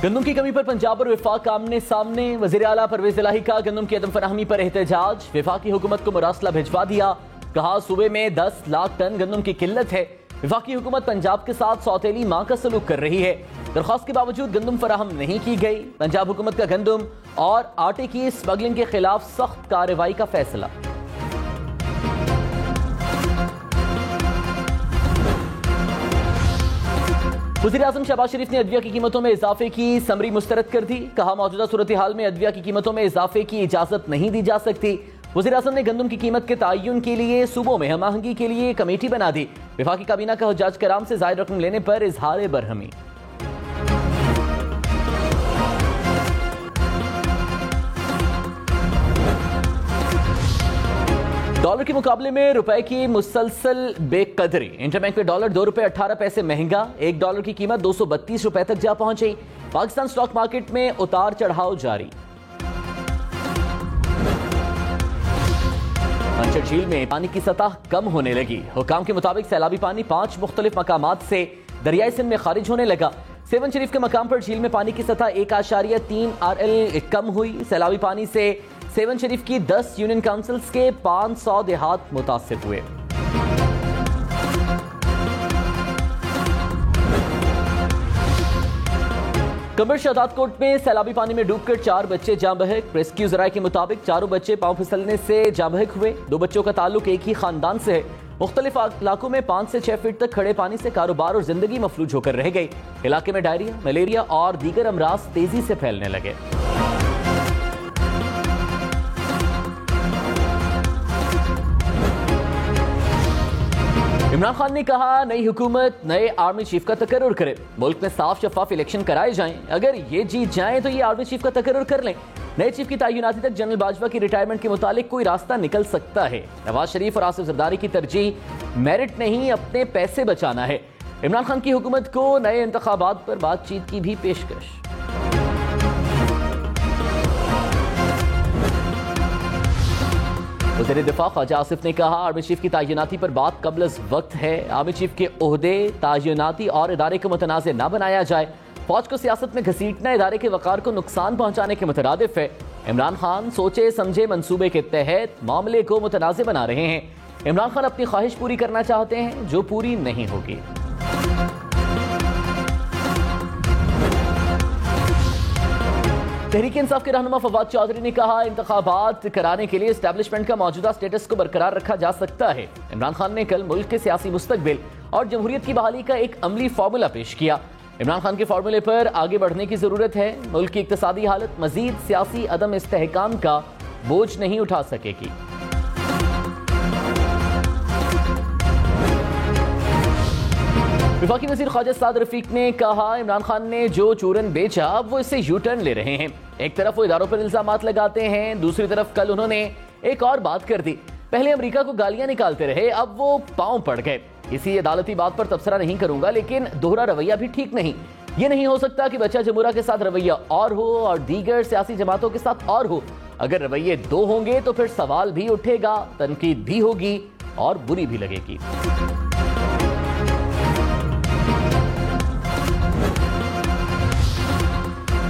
गंदम की कमी पर पंजाब और वफाक आमने सामने। वज़ीर आला परवेज इलाही का गंदम की अदम फराहमी पर एहतजाज। वफाकी हुकूमत को मुरासला भिजवा दिया, कहा सूबे में 10 लाख टन गंदम की किल्लत है। वफाकी हुकूमत पंजाब के साथ सौतेली मां का सलूक कर रही है। दरख्वास्त के बावजूद गंदम फराहम नहीं की गई। पंजाब हुकूमत का गंदम और आटे की स्मगलिंग के खिलाफ सख्त कार्रवाई का फैसला। वज़ीर आज़म शहबाज शरीफ ने अदविया की कीमतों में इजाफे की समरी मुस्तरद कर दी। कहा मौजूदा सूरत हाल में अदविया की कीमतों में इजाफे की इजाजत नहीं दी जा सकती। वज़ीर आज़म ने गंदम की कीमत के तयन के लिए सूबों में हम आहंगी के लिए कमेटी बना दी। वफाकी काबीना का हुज्जाज कराम से ज़ायद रकम लेने पर इजहार बरहमी। डॉलर के मुकाबले में रुपए की मुसलसल बेकदरी। इंटरबैंक में डॉलर 2 रुपए 18 पैसे महंगा। 1 डॉलर की कीमत 232 रुपए तक जा पहुंची। पाकिस्तान स्टॉक मार्केट में उतार चढ़ाव जारी। पंचर झील में पानी की सतह कम होने लगी। हुकाम के मुताबिक सैलाबी पानी 5 मुख्तलिफ मकामात से दरियाई सिंध में खारिज होने लगा। सेवन शरीफ के मकाम पर झील में पानी की सतह 1.3 RL कम हुई। सैलाबी पानी से सेवन शरीफ की 10 यूनियन काउंसिल्स के 500 देहात मुतासिर हुए। कमर शहदादकोट में सैलाबी पानी में डूबकर 4 बच्चे जाँ बहक। रेस्क्यू जराये के मुताबिक चारों बच्चे पांव फिसलने से जाँ बहक हुए। 2 बच्चों का ताल्लुक एक ही खानदान से है। मुख्तलिफ इलाकों में 5 से 6 फीट तक खड़े पानी से कारोबार और जिंदगी मफलूज होकर रह गई। इलाके में डायरिया, मलेरिया और दीगर अमराज तेजी से फैलने लगे। इमरान खान ने कहा नई हुकूमत नए आर्मी चीफ का तकर्रुर करे। मुल्क में साफ शफाफ इलेक्शन कराए जाएं। अगर ये जीत जाएं तो ये आर्मी चीफ का तकर्रुर कर लें। नए चीफ की तैनाती तक जनरल बाजवा की रिटायरमेंट के मुतालिक कोई रास्ता निकल सकता है। नवाज शरीफ और आसिफ जरदारी की तरजीह मेरिट नहीं, अपने पैसे बचाना है। इमरान खान की हुकूमत को नए इंतखाबात पर बातचीत की भी पेशकश। वज़ीर दिफा ख्वाजा आसिफ ने कहा आर्मी चीफ की तैनाती पर बात कबल वक्त है। आर्मी चीफ के ओहदे, तैनाती और इदारे को मुतनाज़ न बनाया जाए। फौज को सियासत में घसीटना इदारे के वक़ार को नुकसान पहुंचाने के मुतरादिफ है। इमरान खान सोचे समझे मंसूबे के तहत मामले को मुतनाज़ बना रहे हैं। इमरान खान अपनी ख्वाहिश पूरी करना चाहते हैं जो पूरी नहीं होगी। तहरीक इंसाफ के रहनुमा फवाद चौधरी ने कहा इंतखाबात कराने के लिए एस्टैब्लिशमेंट का मौजूदा स्टेटस को बरकरार रखा जा सकता है। इमरान खान ने कल मुल्क के सियासी मुस्तकबिल और जमहूरियत की बहाली का एक अमली फार्मूला पेश किया। इमरान खान के फार्मूले पर आगे बढ़ने की जरूरत है। मुल्क की इक्तिसादी हालत मजीद सियासी अदम इस्तेहकाम का बोझ नहीं उठा सकेगी। वफाकी वज़ीर ख्वाजा साद रफीक ने कहा इमरान खान ने जो चूरन बेचा अब वो इससे यू टर्न ले रहे हैं। एक तरफ वो इदारों पर इल्जामात लगाते हैं, दूसरी तरफ कल उन्होंने एक और बात कर दी। पहले अमेरिका को गालियां निकालते रहे, अब वो पांव पड़ गए। इसी अदालती बात पर तबसरा नहीं करूंगा, लेकिन दोहरा रवैया भी ठीक नहीं। ये नहीं हो सकता कि बच्चा जमूरा के साथ रवैया और हो और दीगर सियासी जमातों के साथ और हो। अगर रवैये 2 होंगे तो फिर सवाल भी उठेगा, तनकीद भी होगी और बुरी भी लगेगी।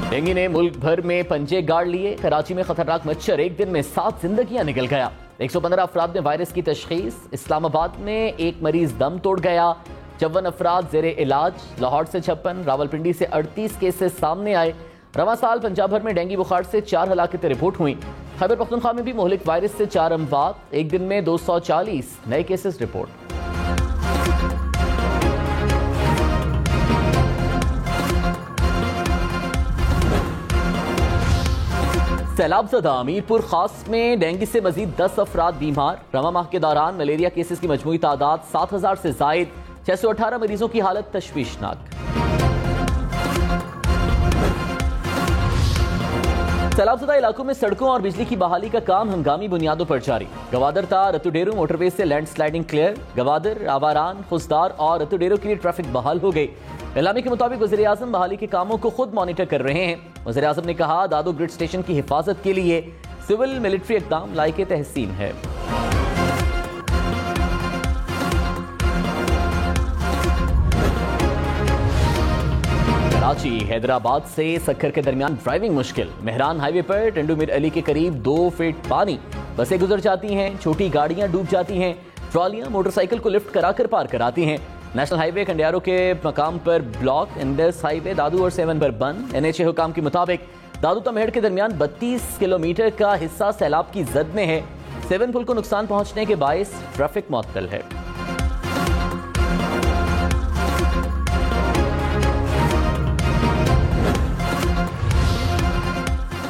डेंगू ने मुल्क भर में पंजे गाड़ लिए। कराची में खतरनाक मच्छर एक दिन में 7 जिंदगियां निकल गया। 115 अफराद में वायरस की तशखीस। इस्लामाबाद में एक मरीज दम तोड़ गया। 54 अफराद जेरे इलाज। लाहौर से 56, रावलपिंडी से 38 केसेस सामने आए। रवां साल पंजाब भर में डेंगू बुखार से 4 हलाकतें रिपोर्ट हुई। खैबर पख्तूनख्वा में भी मोहलिक वायरस से 4 अमवात। एक दिन में 240 नए केसेस रिपोर्ट। सैलाबज़दा मीरपुर खास में डेंगू से मजीद 10 अफराद बीमार। रवां माह के दौरान मलेरिया केसेस की मजमूई तादाद 7000 से जायद। 618 मरीजों की हालत तशवीशनाक। सैलाबज़दा इलाकों में सड़कों और बिजली की बहाली का काम हंगामी बुनियादों पर जारी। गवादर ता रतुडेरू मोटरवे से land sliding clear. Gwadar, Awaran, Khuzdar और रतुडेरू के लिए ट्रैफिक बहाल हो गई। एलामी के मुताबिक वज़ीर आज़म बहाली के कामों को खुद मॉनिटर कर रहे हैं। वज़ीर आज़म ने कहा दादो ग्रिड स्टेशन की हिफाजत के लिए सिविल मिलिट्री इक़दाम लायके तहसीन है। कराची हैदराबाद से सक्खर के दरमियान ड्राइविंग मुश्किल। मेहरान हाईवे पर टेंडू मिर अली के करीब 2 फीट पानी, बसें गुजर जाती हैं, छोटी गाड़ियां डूब जाती हैं, ट्रॉलियां मोटरसाइकिल को लिफ्ट कराकर पार कराती हैं। नेशनल हाईवे खंडियारों के मकाम पर ब्लॉक, इंडस हाईवे दादू और 7 पर बंद। NHA हुकाम के मुताबिक दादू तमेहड़ के दरमियान 32 किलोमीटर का हिस्सा सैलाब की जद में है। 7 पुल को नुकसान पहुंचने के बायस ट्रैफिक मुअत्तल है।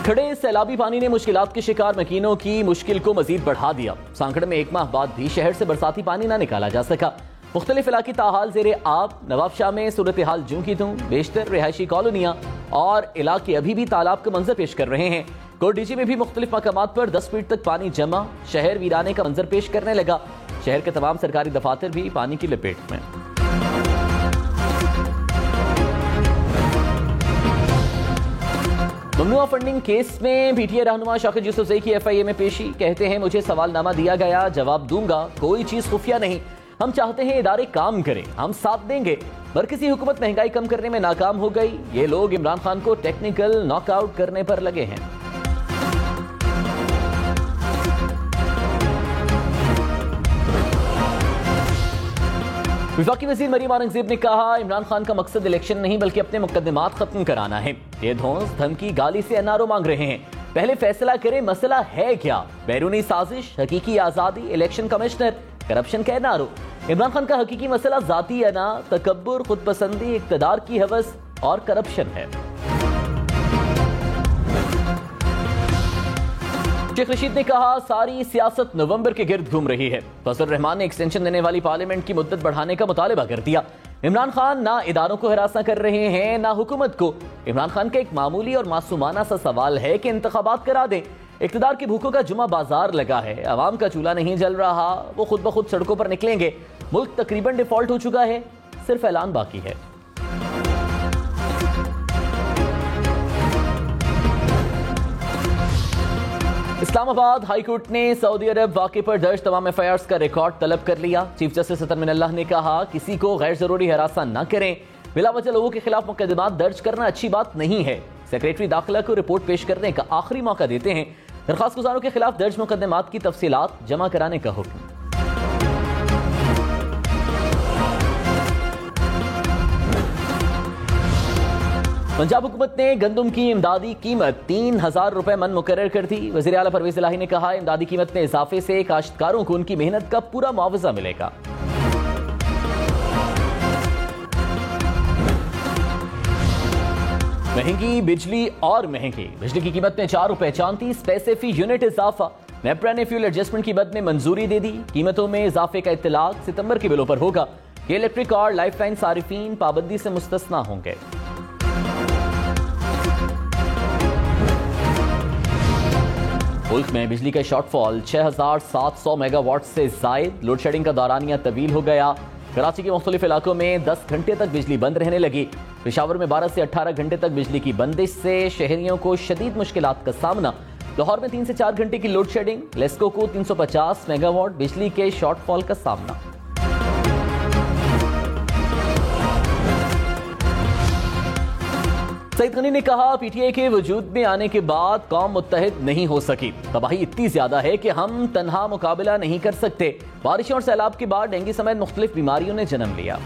खड़े सैलाबी पानी ने मुश्किलात के शिकार मकीनों की मुश्किल को मजीद बढ़ा दिया। सांकड़ में 1 माह बाद भी शहर से बरसाती पानी ना निकाला जा सका। मुख्तलिफ इलाकी ताहाल जेरे आब। नवाबशाह में सूरत हाल जूं की तूं, बेशतर रिहायशी कॉलोनियां और इलाके अभी भी तालाब का मंजर पेश कर रहे हैं। कोटडीजी में भी मुख्तलिफ मकामात पर 10 फीट तक पानी जमा, शहर वीराने का मंजर पेश करने लगा। शहर के तमाम सरकारी दफातर भी पानी की लपेट में। ममनुआ फंडिंग केस में PTI रहनुमा शाकिर यूसुफजई की FIA में पेशी। कहते हैं, मुझे सवालनामा दिया गया, जवाब दूंगा, कोई चीज खुफिया नहीं। हम चाहते हैं इदारे काम करें, हम साथ देंगे। मरकजी हुकूमत महंगाई कम करने में नाकाम हो गई। ये लोग इमरान खान को टेक्निकल नॉकआउट करने पर लगे हैं। वफाकी वज़ीर मरीम औरंगज़ेब ने कहा, इमरान खान का मकसद इलेक्शन नहीं बल्कि अपने मुकदमात खत्म कराना है। ये धौंस धमकी गाली से एनआरओ मांग रहे हैं। पहले फैसला करें मसला है क्या। बैरूनी साजिश, हकीकी आजादी, इलेक्शन कमिश्नर, करप्शन का एनआरओ। इमरान खान का हकीकी मसला जाती अना, तकब्बुर, खुद पसंदी, इक्तदार की हवस और करप्शन है। शेख रशीद ने कहा, सारी सियासत नवंबर के गिर्द घूम रही है। फजल रहमान ने एक्सटेंशन देने वाली पार्लियामेंट की मुद्दत बढ़ाने का मुतालबा कर दिया। इमरान खान ना इदारों को हरासा कर रहे हैं ना हुकूमत को। इमरान खान का एक मामूली और मासूमाना सा सवाल है कि इंतखाबात करा दें। इक्तदार की भूखों का जुमा बाजार लगा है, अवाम का चूल्हा नहीं जल रहा, वो खुद ब खुद सड़कों पर निकलेंगे। मुल्क तकरीबन डिफॉल्ट हो चुका है, सिर्फ ऐलान बाकी है। इस्लामाबाद हाई कोर्ट ने सऊदी अरब वाक़े पर दर्ज तमाम FIRs का रिकॉर्ड तलब कर लिया। चीफ जस्टिस अतर मिनल्लाह ने कहा, किसी को गैर जरूरी हरासा न करें। बिला वजह लोगों के खिलाफ मुकदमात दर्ज करना अच्छी बात नहीं है। सेक्रेटरी दाखिला को रिपोर्ट पेश करने का आखिरी मौका देते हैं। दरख्वास्त गुजारों के खिलाफ दर्ज मुकदमात की तफसीलात जमा कराने का हुक्म। पंजाब हुकूमत ने गंदम की इमदादी कीमत 3000 रुपए मन मुकर्रर कर दी। वज़ीर आला परवेज़ इलाही ने कहा, इमदादी कीमत में इजाफे से काश्तकारों को उनकी मेहनत का पूरा मुआवजा मिलेगा। महंगी बिजली और महंगी। बिजली की कीमत में 4 रुपए 34 पैसे फी यूनिट इजाफा। नेपरा ने फ्यूल एडजस्टमेंट की मद में मंजूरी दे दी। कीमतों में इजाफे का इत्तलाक सितंबर के बिलों पर होगा। ये इलेक्ट्रिक और लाइफलाइन सारिफीन पाबंदी से मुस्तस्ना होंगे। मुल्क में बिजली का शॉर्टफॉल 6700 मेगावाट से जायद। लोड शेडिंग का दौरानिया तवील हो गया। कराची के मुख्तलिफ इलाकों में 10 घंटे तक बिजली बंद रहने लगी। पेशावर में 12 से 18 घंटे तक बिजली की बंदिश से शहरियों को शदीद मुश्किलात का सामना। लाहौर में 3 से 4 घंटे की लोड शेडिंग। लेस्को को 350 मेगावाट बिजली के शॉर्टफॉल का सामना। सईद गनी ने कहा, PTI के वजूद में आने के बाद कौम मुत्तहिद नहीं हो सकी। तबाही इतनी ज्यादा है कि हम तन्हा मुकाबला नहीं कर सकते। बारिशों और सैलाब के बाद डेंगू समेत मुख्तलिफ बीमारियों ने जन्म लिया।